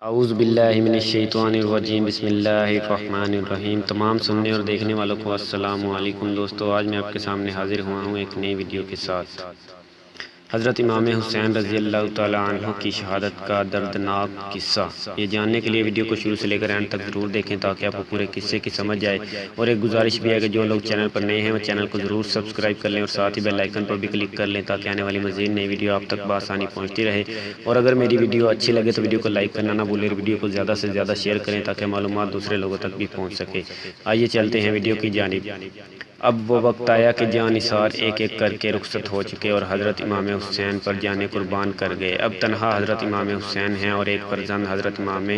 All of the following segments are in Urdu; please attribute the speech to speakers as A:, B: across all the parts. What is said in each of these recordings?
A: اعوذ باللہ من الشیطان الرجیم، بسم اللہ الرحمن الرحیم۔ تمام سننے اور دیکھنے والوں کو السلام علیکم دوستو، آج میں آپ کے سامنے حاضر ہوا ہوں ایک نئی ویڈیو کے ساتھ۔ حضرت امام حسین رضی اللہ تعالیٰ عنہ کی شہادت کا دردناک قصہ۔ یہ جاننے کے لیے ویڈیو کو شروع سے لے کر اینڈ تک ضرور دیکھیں تاکہ آپ کو پورے قصے کی سمجھ آئے، اور ایک گزارش بھی ہے کہ جو لوگ چینل پر نئے ہیں وہ چینل کو ضرور سبسکرائب کر لیں اور ساتھ ہی بیل آئیکن پر بھی کلک کر لیں تاکہ آنے والی مزید نئی ویڈیو آپ تک بآسانی پہنچتی رہے۔ اور اگر میری ویڈیو اچھی لگے تو ویڈیو کو لائک کرنا نہ بھولیں، ویڈیو کو زیادہ سے زیادہ شیئر کریں تاکہ معلومات دوسرے لوگوں تک بھی پہنچ سکے۔ آئیے چلتے ہیں ویڈیو کی جانب۔ اب وہ وقت آیا کہ جاں نثار ایک ایک کر کے رخصت ہو چکے اور حضرت امام حسین پر جانیں قربان کر گئے۔ اب تنہا حضرت امام حسین ہیں اور ایک فرزند حضرت امام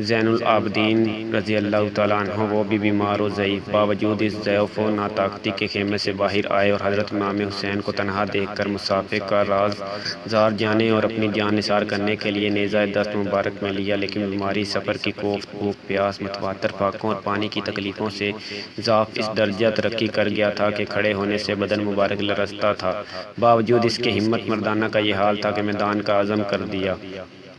A: زین العابدین رضی اللہ تعالیٰ عنہ، وہ بھی بیمار و ضعیف، باوجود اس ضعف و ناطاقتی کے خیمے سے باہر آئے اور حضرت امام حسین کو تنہا دیکھ کر مصافحے کا راز زار جانے اور اپنی جان نثار کرنے کے لیے نیزہ دست مبارک میں لیا، لیکن بیماری، سفر کی کوفت، بھوک پیاس، متواتر فاقوں اور پانی کی تکلیفوں سے ضعف اس درجہ ترقی کر گیا تھا کہ کھڑے ہونے سے بدن مبارک لرزتا تھا۔ باوجود اس کے ہمت مردانہ کا یہ حال تھا کہ میدان کا عزم کر دیا۔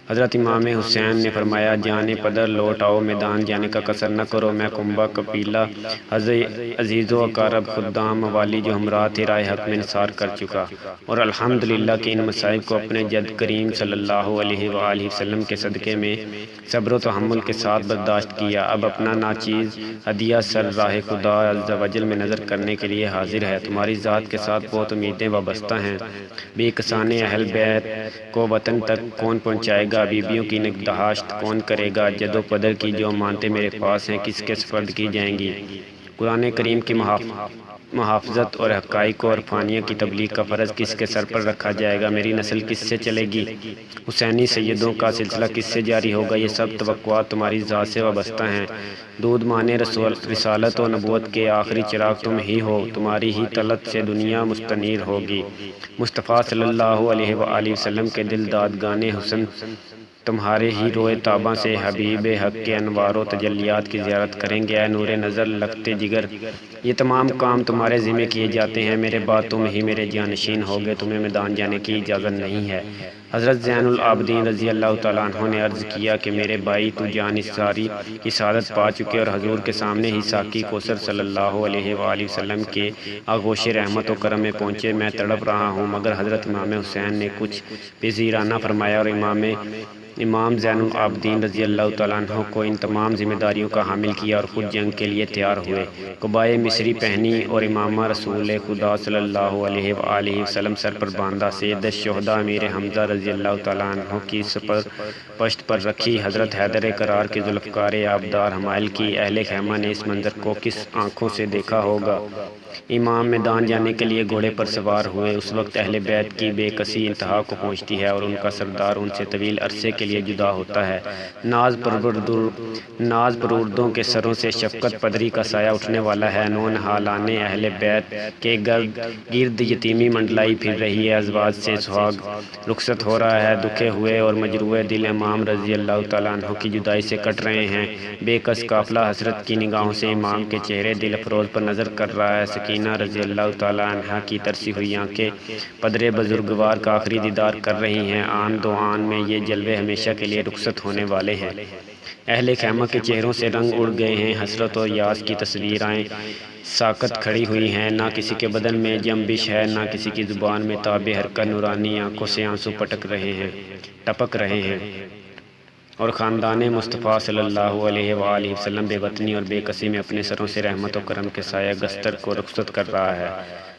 A: حضرت امام حسین نے فرمایا، جانے پدر لوٹ آؤ، میدان جانے کا قصر نہ کرو، میں کنبہ قبیلہ عزیز و اقارب، خدام، موالی جو ہمراہ تھے، راہ حق میں نثار کر چکا، اور الحمدللہ کہ ان مصائب کو اپنے جد کریم صلی اللہ علیہ وآلہ وسلم کے صدقے میں صبر و تحمل کے ساتھ برداشت کیا۔ اب اپنا ناچیز ہدیہ سر راہ خدا عز و جل میں نظر کرنے کے لیے حاضر ہے۔ تمہاری ذات کے ساتھ بہت امیدیں وابستہ ہیں، بے کسان اہل بیت کو وطن تک کون پہنچائے گا، بیویوں کی نگہداشت کون کرے گا، جد و پدر کی جو امانتیں میرے پاس ہیں کس کے سپرد کی جائیں گی، قرآن کریم کی محافظت اور حقائق و عرفانیہ کی تبلیغ کا فرض کس کے سر پر رکھا جائے گا، میری نسل کس سے چلے گی، حسینی سیدوں کا سلسلہ کس سے جاری ہوگا، یہ سب توقعات تمہاری ذات سے وابستہ ہیں۔ دودھ مانے رسالت و نبوت کے آخری چراغ تم ہی ہو، تمہاری ہی طلعت سے دنیا مستنیر ہوگی۔ مصطفیٰ صلی اللہ علیہ وآلہ وسلم کے دل دادگان حسن تمہارے ہی روئے تاباں سے حبیب حق کے انوار و تجلیات کی زیارت کریں گے، اے نور نظر لگتے جگر۔ یہ تمام کام تمہارے ذمہ کیے جاتے ہیں، میرے بعد تم ہی میرے جانشین ہوگے، تمہیں میدان جانے کی اجازت نہیں ہے۔ حضرت زین العابدین رضی اللہ تعالیٰ عنہ نے عرض کیا کہ میرے بھائی، تو جان نثاری کی سعادت پا چکے اور حضور کے سامنے ہی ساقی کوثر صلی اللہ علیہ وآلہ وسلم کے آغوش رحمت و کرم میں پہنچے، میں تڑپ رہا ہوں۔ مگر حضرت امام حسین نے کچھ پذیرانہ فرمایا اور امام زین العابدین رضی اللہ تعالیٰ عنہ کو ان تمام ذمہ داریوں کا حامل کیا اور خود جنگ کے لیے تیار ہوئے۔ قبائے مصری پہنی اور امامہ رسول خدا صلی اللہ علیہ وآلہ وسلم سر پر باندھا، سید الشہداء امیر حمزہ رضی اللہ تعالیٰ عنہ کی سپر پشت پر رکھی، حضرت حیدر کرار کے ذوالفقار آبدار حمائل کی۔ اہل خیمہ نے اس منظر کو کس آنکھوں سے دیکھا ہوگا۔ امام میدان جانے کے لیے گھوڑے پر سوار ہوئے۔ اس وقت اہل بیت کی بے کسی انتہا کو پہنچتی ہے اور ان کا سردار ان سے طویل عرصے کے لیے جدا ہوتا ہے۔ ناز پروردوں کے سروں سے شفقت پدری کا سایہ اٹھنے والا ہے۔ نونہالان اہل بیت کے گرد یتیمی منڈلائی پھر رہی ہے، ازواج سے سہاگ رخصت ہو رہا ہے، دکھے ہوئے اور مجروح دل امام رضی اللہ تعالیٰ عنہ کی جدائی سے کٹ رہے ہیں۔ بے کس قافلہ حسرت کی نگاہوں سے امام کے چہرے دل افروز پر نظر کر رہا ہے۔ سکینہ رضی اللہ تعالیٰ عنہ کی ترسی ہوئی آنکھیں پدر بزرگوار کا آخری دیدار کر رہی ہیں۔ آن دو آن میں یہ جلوے ہمیشہ کے لیے رخصت ہونے والے ہیں۔ اہل خیمہ کے چہروں سے رنگ اڑ گئے ہیں، حسرت اور یاس کی تصویریں ساکت کھڑی ہوئی ہیں، نہ کسی کے بدن میں جنبش ہے، نہ کسی کی زبان میں تاب حرکت، نورانی آنکھوں سے آنسو ٹپک رہے ہیں، اور خاندان مصطفیٰ صلی اللہ علیہ وآلہ وسلم بے وطنی اور بے کسی میں اپنے سروں سے رحمت و کرم کے سایہ گستر کو رخصت کر رہا ہے۔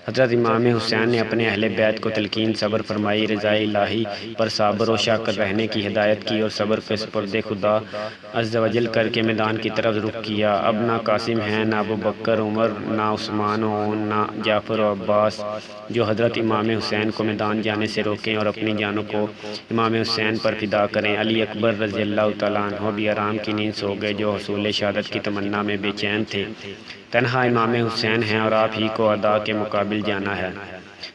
A: حضرت امام حسین نے اپنے اہل بیت کو تلقین صبر فرمائی، رضا الہی پر صابر و شاکر رہنے کی ہدایت کی اور صبر کے سپرد خدا عز و جل کر کے میدان کی طرف رخ کیا۔ اب نہ قاسم ہیں، نہ ابوبکر عمر، نہ عثمان و نہ جعفر و عباس جو حضرت امام حسین کو میدان جانے سے روکیں اور اپنی جانوں کو امام حسین پر فدا کریں۔ علی اکبر رضی اللہ تعالیٰ عنہ بھی آرام کی نیند سو گئے، جو حصول شہادت کی تمنا میں بے چین تھے۔ تنہا امام حسین ہیں اور آپ ہی کو ادا کے مقابل جانا ہے۔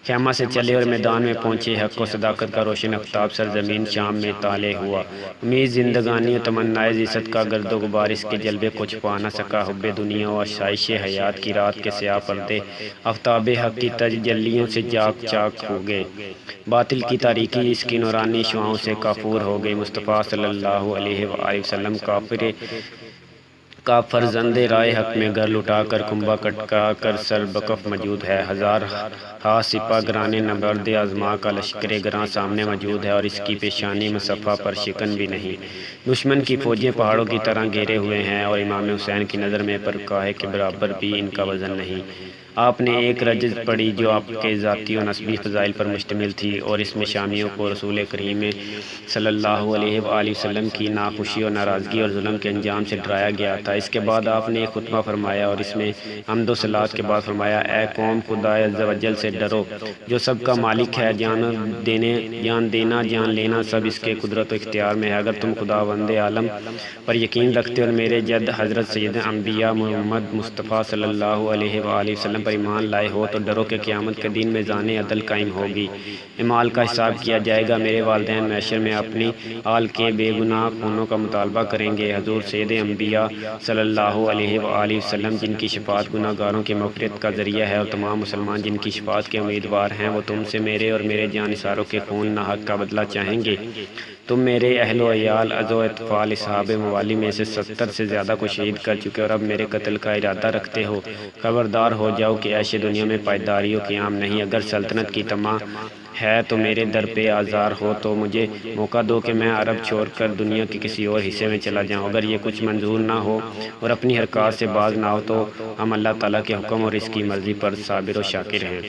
A: خیمہ سے چلے اور میدان میں پہنچے، حق و صداقت کا روشن آفتاب سرزمین شام میں طالع ہوا۔ امید زندگانی و تمنائے عزت کا گرد و غبار اس کے جلوے کو چھپا نہ سکا۔ حب دنیا و آشائش حیات کی رات کے سیاہ پردے آفتاب حق کی تجلیوں سے چاک چاک ہو گئے، باطل کی تاریکی اس کی نورانی شعاعوں سے کافور ہو گئی۔ مصطفیٰ صلی اللہ علیہ وآلہ وسلم کا فرزند رائے حق میں گھر لٹا کر کھمبا کٹکا کر سر بکف موجود ہے۔ ہزار ہا سپہ گرانے نبرد آزما کا لشکر گراں سامنے موجود ہے اور اس کی پیشانی مصفہ پر شکن بھی نہیں۔ دشمن کی فوجیں پہاڑوں کی طرح گھیرے ہوئے ہیں اور امام حسین کی نظر میں پر کاہے کے برابر بھی ان کا وزن نہیں۔ آپ نے ایک رجز پڑھی جو آپ کے ذاتی و نسبی فضائل پر مشتمل تھی اور اس میں شامیوں کو رسول کریم صلی اللہ علیہ وآلہ وسلم کی ناخوشی اور ناراضگی اور ظلم کے انجام سے ڈرایا گیا تھا۔ اس کے بعد آپ نے ایک خطبہ فرمایا اور اس میں حمد و صلوات کے بعد فرمایا، اے قوم، خدا عز و جل سے ڈرو جو سب کا مالک ہے، جان دینا جان لینا سب اس کے قدرت و اختیار میں ہے۔ اگر تم خداوند عالم پر یقین رکھتے اور میرے جد حضرت سید انبیاء محمد مصطفیٰ صلی اللہ علیہ وآلہ وسلم پر ایمان لائے ہو تو ڈرو کہ قیامت کے دن میزان عدل قائم ہوگی، اعمال کا حساب کیا جائے گا۔ میرے والدین محشر میں اپنی آل کے بے گناہ خونوں کا مطالبہ کریں گے۔ حضور سید انبیاء صلی اللہ علیہ وآلہ وسلم جن کی شفاعت گناہ گاروں کی مغفرت کا ذریعہ ہے اور تمام مسلمان جن کی شفاعت کے امیدوار ہیں، وہ تم سے میرے اور میرے جانثاروں کے خون نہ حق کا بدلہ چاہیں گے۔ تم میرے اہل و عیال، عزو اطفال، اصحاب موالی میں سے 70 سے زیادہ کو شہید کر چکے اور اب میرے قتل کا ارادہ رکھتے ہو۔ خبردار ہو جاؤ کہ عیش دنیا میں پائیداری و قیام نہیں۔ اگر سلطنت کی طمع ہے تو میرے در پہ آزار ہو تو مجھے موقع دو کہ میں عرب چھوڑ کر دنیا کے کسی اور حصے میں چلا جاؤں۔ اگر یہ کچھ منظور نہ ہو اور اپنی حرکات سے باز نہ ہو تو ہم اللہ تعالیٰ کے حکم اور اس کی مرضی پر صابر و شاکر ہیں۔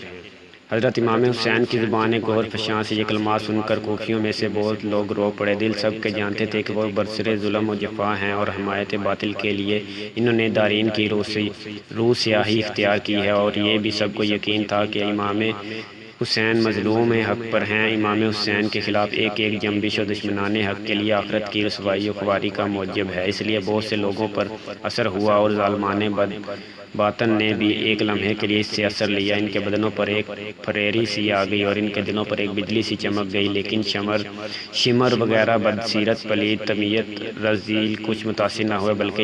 A: حضرت امام حسین کی زبان گہر فشاں سے یہ کلمات سن کر کوفیوں میں سے بہت لوگ رو پڑے۔ دل سب کے جانتے تھے کہ وہ برسر ظلم و جفا ہیں اور حمایت باطل کے لیے انہوں نے دارین کی روح سیاہی اختیار کی ہے، اور یہ بھی سب کو یقین تھا کہ امام حسین مظلوم حق پر ہیں۔ امام حسین کے خلاف ایک ایک جنبش و دشمنان حق کے لیے آخرت کی رسوائی و خواری کا موجب ہے۔ اس لیے بہت سے لوگوں پر اثر ہوا اور ظالمان باطن نے بھی ایک لمحے کے لیے اس سے اثر لیا۔ ان کے بدنوں پر ایک پھریری سی آ گئی اور ان کے دلوں پر ایک بجلی سی چمک گئی، لیکن شمر وغیرہ بدسیرت، پلید طبیعت، رذیل کچھ متاثر نہ ہوئے، بلکہ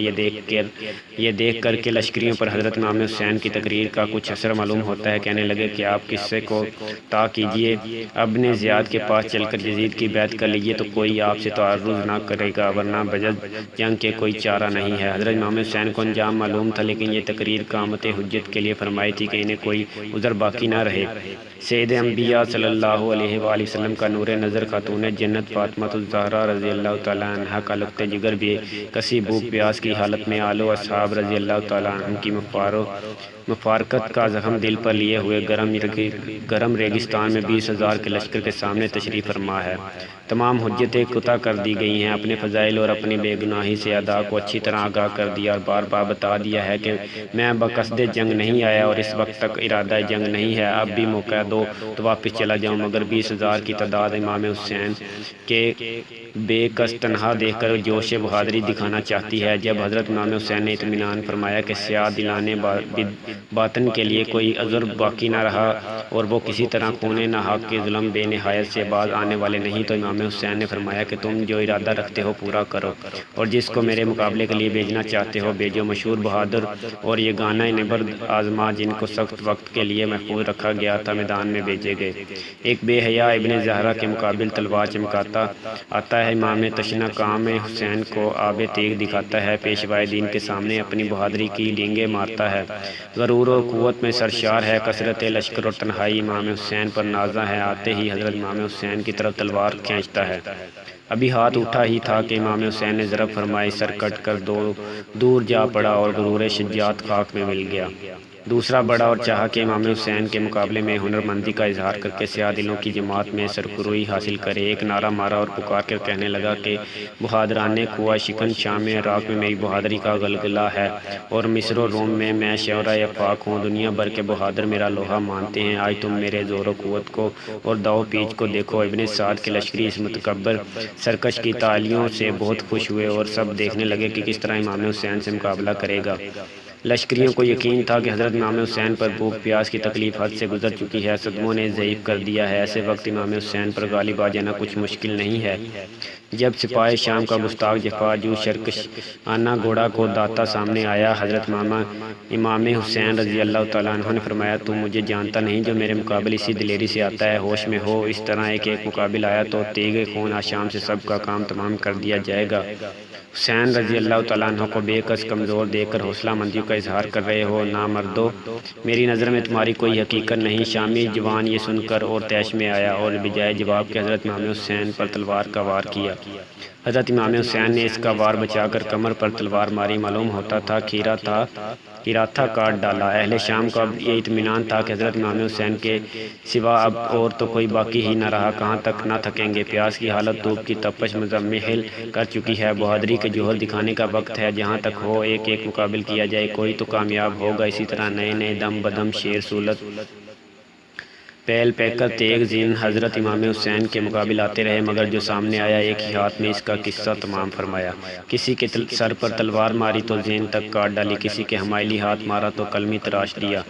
A: یہ دیکھ کر کہ لشکریوں پر حضرت امام حسین کی تقریر کا کچھ اثر معلوم ہوتا ہے، کہنے لگے کہ آپ قصے کو طا کیجئے، ابن زیاد کے پاس چل کر یزید کی بیعت کر لیجئے تو کوئی آپ سے تعرض نہ کرے گا، ورنہ بجز جنگ کے کوئی چارہ نہیں ہے۔ حضرت امام حسین کو انجام معلوم تھا، لیکن یہ تقریر قامت حجت کے لیے فرمائی تھی کہ انہیں کوئی عذر باقی نہ رہے۔ سید انبیاء صلی اللہ علیہ وآلہ وسلم کا نور نظر خاتون جنت فاطمہ الزہرا رضی اللہ تعالیٰ عنہا کا لقط جگر بھی کسی بھوک پیاس کی حالت میں آل و اصحاب رضی اللہ تعالیٰ عنہ کی مفارقت کا زخم دل پر لیے ہوئے گرم ریگستان میں 20,000 کے لشکر کے سامنے تشریف فرما ہے۔ تمام حجتیں قطع کر دی گئی ہیں، اپنے فضائل اور اپنی بے گناہی سے ادا کو اچھی طرح آگاہ کر دیا اور بار بار بتا دیا ہے کہ میں بقصد جنگ نہیں آیا اور اس وقت تک ارادہ جنگ نہیں ہے۔ اب بھی موقع دو تو واپس چلا جاؤں، مگر 20,000 کی تعداد امام حسین کے بے کس تنہا دیکھ کر جوش بہادری دکھانا چاہتی ہے۔ جب حضرت امام حسین نے اطمینان فرمایا کہ سیاہ دلانے باطن کے لیے کوئی عذر باقی نہ رہا اور وہ کسی طرح خون ناحق کے ظلم بے نہایت سے باز آنے والے نہیں، تو امام حسین نے فرمایا کہ تم جو ارادہ رکھتے ہو پورا کرو اور جس کو میرے مقابلے کے لیے بھیجنا چاہتے ہو بھیجو۔ مشہور بہادر اور یہ گانا نبرد آزما جن کو سخت وقت کے لیے محفوظ رکھا گیا تھا میدان میں بھیجے گئے۔ ایک بے حیا ابن زہرا کے مقابل تلوار چمکاتا آتا ہے، امام تشنہ کام حسین کو آب تیغ دکھاتا ہے، پیشوائے دین کے سامنے اپنی بہادری کی ڈینگیں مارتا ہے، غرور و قوت میں سرشار ہے، کثرت لشکر اور تنہائی امام حسین پر نازاں ہے، آتے ہی حضرت امام حسین کی طرف تلوار کھینچتا ہے۔ ابھی ہاتھ اٹھا ہی تھا کہ امام حسین نے ضرب فرمائی، سر کٹ کر دور جا پڑا اور غرور شجاعت خاک میں مل گیا۔ دوسرا بڑا اور چاہا کہ امام حسین کے مقابلے میں ہنرمندی کا اظہار کر کے سیاہ دلوں کی جماعت میں سرخروئی حاصل کرے۔ ایک نعرہ مارا اور پکار کر کہنے لگا کہ بہادران قوا شکن شام عراق میں میری بہادری کا غلغلہ ہے اور مصر و روم میں میں شعرۂ افاق ہوں، دنیا بھر کے بہادر میرا لوہا مانتے ہیں، آج تم میرے زور و قوت کو اور داؤ پیچ کو دیکھو۔ ابن سعد کے لشکری اس متکبر سرکش کی تعلیوں سے بہت خوش ہوئے اور سب دیکھنے لگے کہ کس طرح امام حسین سے مقابلہ کرے گا۔ لشکریوں کو یقین تھا کہ حضرت امام حسین پر بھوک پیاس کی تکلیف حد سے گزر چکی ہے، صدموں نے ضعیف کر دیا ہے، ایسے وقت امام حسین پر غالب آ جانا کچھ مشکل نہیں ہے۔ جب سپاہ شام کا گستاخ جفا جو شرکش آنا گھوڑا کو داتا سامنے آیا، حضرت امام حسین رضی اللہ تعالیٰ عنہ نے فرمایا، تم مجھے جانتا نہیں جو میرے مقابل اسی دلیری سے آتا ہے، ہوش میں ہو۔ اس طرح ایک مقابل آیا تو تیغ خون آشام سے سب کا کام تمام کر دیا جائے گا۔ حسین رضی اللہ تعالیٰ عنہ کو بے کس کمزور دیکھ کر حوصلہ مندی کا اظہار کر رہے ہو، نامردو، میری نظر میں تمہاری کوئی حقیقت نہیں۔ شامی جوان یہ سن کر اور طیش میں آیا اور بجائے جواب کے حضرت امام حسین پر تلوار کا وار کیا۔ حضرت امام حسین نے اس کا وار بچا کر کمر پر تلوار ماری، معلوم ہوتا تھا کھیراتھا کاٹ ڈالا۔ اہل شام کو اب یہ اطمینان تھا کہ حضرت امام حسین کے سوا اب اور تو کوئی باقی ہی نہ رہا، کہاں تک نہ تھکیں گے۔ پیاس کی حالت دھوپ کی تپش مزمحل کر چکی ہے، بہادری کے جوہر دکھانے کا وقت ہے، جہاں تک ہو ایک مقابل کیا جائے، کوئی تو کامیاب ہوگا۔ اسی طرح نئے دم بدم شیر صولت پیل پیکر تیغ زین حضرت امام حسین کے مقابل آتے رہے، مگر جو سامنے آیا ایک ہی ہاتھ میں اس کا قصہ تمام فرمایا۔ کسی کے سر پر تلوار ماری تو زین تک کاٹ ڈالی، کسی کے حمائلی ہاتھ مارا تو قلمی تراش دیا،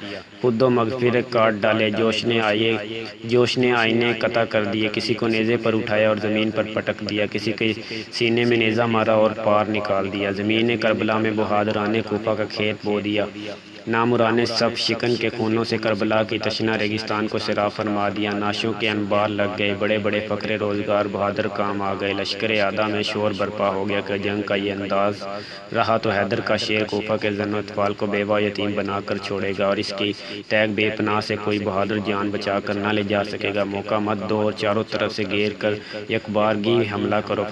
A: خود و مغفر کاٹ ڈالے، جوش نے آئینے قطع کر دیے، کسی کو نیزے پر اٹھایا اور زمین پر پٹک دیا، کسی کے سینے میں نیزہ مارا اور پار نکال دیا۔ زمین کربلا میں بہادران کوفہ کا کھیت بو دیا، ناموران صف شکن کے خونوں سے کربلا کی تشنہ ریگستان کو سیراب فرما دیا، نعشوں کے انبار لگ گئے، بڑے بڑے فخر روزگار بہادر کام آ گئے، لشکر اعداء میں شور برپا ہو گیا کہ جنگ کا یہ انداز رہا تو حیدر کا شیر کوفہ کے زن و اطفال کو بیوہ یتیم بنا کر چھوڑے گا، اور اس کی تیغ بے پناہ سے کوئی بہادر جان بچا کر نہ لے جا سکے گا۔ موقع مت دو اور چاروں طرف سے گھیر کر یکبارگی حملہ کرو۔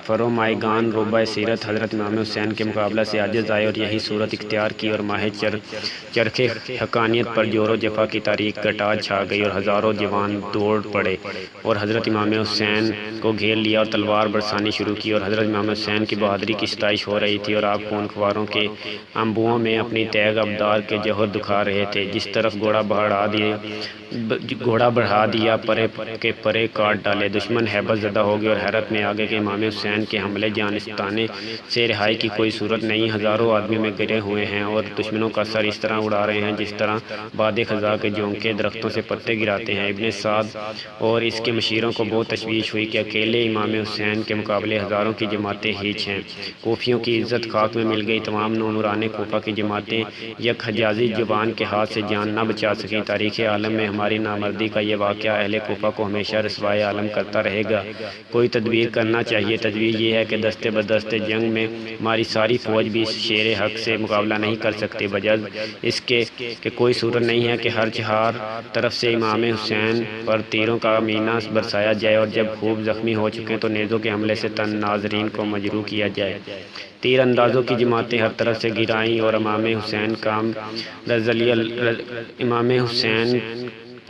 A: فرمائیگان ربع سیرت حضرت امام حسین کے مقابلہ سے عاجز آئے اور یہی صورت اختیار کی، اور ماہ چرخ حقانیت پر جور و جفا کی تاریخ گٹاج چھا گئی، اور ہزاروں جوان دوڑ پڑے اور حضرت امام حسین کو گھیر لیا اور تلوار برسانی شروع کی، اور حضرت امام حسین کی بہادری کی ستائش ہو رہی تھی، اور آپ خون خواروں کے انبوؤں میں اپنی تیغ ابدار کے جوہر دکھا رہے تھے۔ جس طرف گھوڑا بڑھا دیا پرے کے پرے کاٹ ڈالے، دشمن ہیبت زدہ ہو گئے اور حیرت میں آ گئے کہ امام حسین کے حملے جانستانے سے رہائی کی کوئی صورت نہیں، ہزاروں آدمی میں گرے ہوئے ہیں اور دشمنوں کا سر اس طرح اڑا رہے ہیں جس طرح باد خزاں کے جھونکے درختوں سے پتے گراتے ہیں۔ ابن سعد اور اس کے مشیروں کو بہت تشویش ہوئی کہ اکیلے امام حسین کے مقابلے ہزاروں کی جماعتیں ہیچ ہیں، کوفیوں کی عزت خاک میں مل گئی، تمام نورانی کوفہ کی جماعتیں یک حجازی جوان کے ہاتھ سے جان نہ بچا سکیں۔ تاریخ عالم میں ہماری نامردی کا یہ واقعہ اہل کوفہ کو ہمیشہ رسوائے عالم کرتا رہے گا۔ کوئی تدبیر کرنا چاہیے، تدبیر یہ ہے کہ دستے بدستے جنگ میں ہماری ساری فوج بھی اس شیر حق سے مقابلہ نہیں کر سکتی، بجز اس کے کہ کوئی صورت نہیں ہے کہ ہر چہار طرف سے امام حسین پر تیروں کا مینہ برسایا جائے، اور جب خوب زخمی ہو چکے تو نیزوں کے حملے سے تن ناظرین کو مجروح کیا جائے۔ تیر اندازوں کی جماعتیں ہر طرف سے گھرائیں اور امام حسین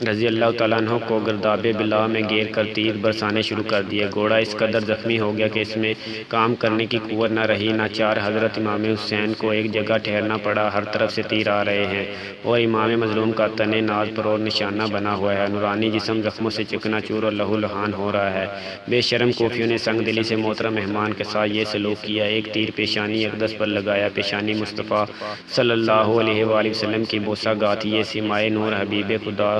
A: رضی اللہ تعالیٰ عنہ کو گرداب بلا میں گھیر کر تیر برسانے شروع کر دیے۔ گھوڑا اس قدر زخمی ہو گیا کہ اس میں کام کرنے کی قوت نہ رہی، ناچار حضرت امام حسین کو ایک جگہ ٹھہرنا پڑا، ہر طرف سے تیر آ رہے ہیں اور امام مظلوم کا تن ناز پر اور نشانہ بنا ہوا ہے، نورانی جسم زخموں سے چکنا چور اور لہو لہان ہو رہا ہے۔ بے شرم کوفیوں نے سنگ دلی سے محترم مہمان کے ساتھ یہ سلوک کیا، ایک تیر پیشانی اقدس پر لگایا، پیشانی مصطفیٰ صلی اللہ علیہ وآلہ وسلم کی بوسہ گاتی، یہ سیمائے نور حبیب خدا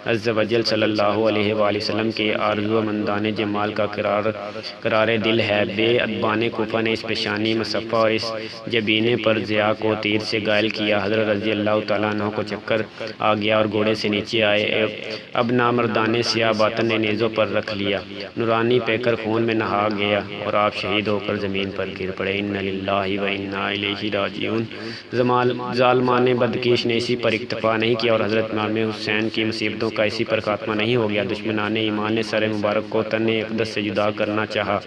A: عز و جل صلی اللہ علیہ وآلہ وسلم کے آرزو مندان جمال کا قرار دل ہے۔ بے ادبان کوفہ نے اس پیشانی مصفہ اور اس جبینے پر ضیاء کو تیر سے گائل کیا۔ حضرت رضی اللہ تعالیٰ عنہ کو چکر آ گیا اور گھوڑے سے نیچے آئے، اب نامردان سیاہ باطن نے نیزوں پر رکھ لیا، نورانی پیکر خون میں نہا گیا اور آپ شہید ہو کر زمین پر گر پڑے۔ انا للہ و انا الیہ راجعون۔ ظالمان بدکیش نے اسی پر اکتفا نہیں کیا اور حضرت امام حسین کی مصیبتوں کا اسی پر خاتمہ نہیں ہو گیا۔ دشمنان ایمان نے سر مبارک کو تن اقدس سے جدا کرنا چاہا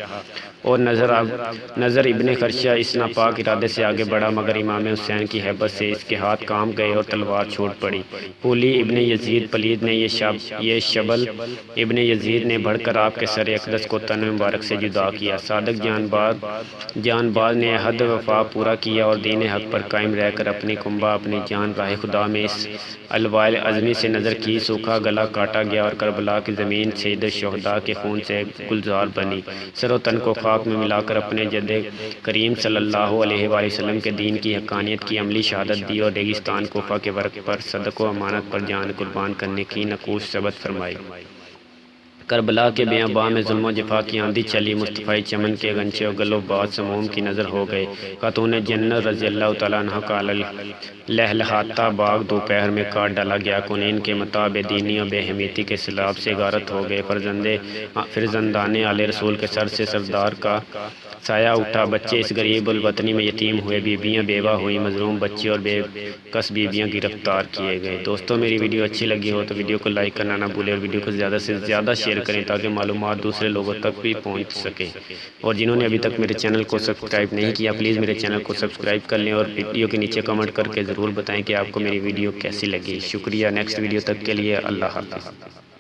A: اور نظر ابن خرشہ اس ناپاک ارادے سے آگے بڑھا، مگر امام حسین کی ہیبت سے اس کے ہاتھ کام گئے اور تلوار چھوٹ پڑی۔ پولی ابن یزید پلید نے یہ شبل ابن یزید نے بڑھ کر آپ کے سر اقدس کو تن مبارک سے جدا کیا۔ صادق جان باز نے عہد وفا پورا کیا اور دین حق پر قائم رہ کر اپنی کنبہ اپنی جان راہ خدا میں اس الوائے عظمی سے نظر کی، سوکھا گلا کاٹا گیا اور کربلا کی زمین سید الشہداء کے خون سے گلزار بنی، سر و تن کو خاک خاک میں ملا کر اپنے جد کریم صلی اللہ علیہ وآلہ وسلم کے دین کی حقانیت کی عملی شہادت دی اور ریگستان کوفہ کے ورق پر صدق و امانت پر جان قربان کرنے کی نقوش ثبت فرمائی۔ کربلا کے بیاباں میں ظلم و جفا کی آندھی چلی، مصطفی چمن کے غنچے اور گل و باد سموم کی نظر ہو گئے۔ خاتون جنت رضی اللہ تعالیٰ عنہ کا لہلہاتا باغ دوپہر میں کاٹ ڈالا گیا۔ کنین کے مطابع دینی اور بے حمیتی کے سیلاب سے غارت ہو گئے۔ فرزندان آل رسول کے سر سے سردار کا سایہ اٹھا، بچے اس غریب الوطنی میں یتیم ہوئے، بیویاں بیوہ ہوئیں، مظلوم بچے اور بے کس بیویاں گرفتار کیے گئے۔ دوستو میری ویڈیو اچھی لگی ہو تو ویڈیو کو لائک کرنا نہ بھولیں اور ویڈیو کو زیادہ سے زیادہ شیئر کریں تاکہ معلومات دوسرے لوگوں تک بھی پہنچ سکے۔ اور جنہوں نے ابھی تک میرے چینل کو سبسکرائب نہیں کیا پلیز میرے چینل کو سبسکرائب کر لیں اور ویڈیو کے نیچے کمنٹ کر کے ضرور بتائیں کہ آپ کو میری ویڈیو کیسی لگی۔ شکریہ۔ نیکسٹ ویڈیو تک کے لیے اللہ حافظ۔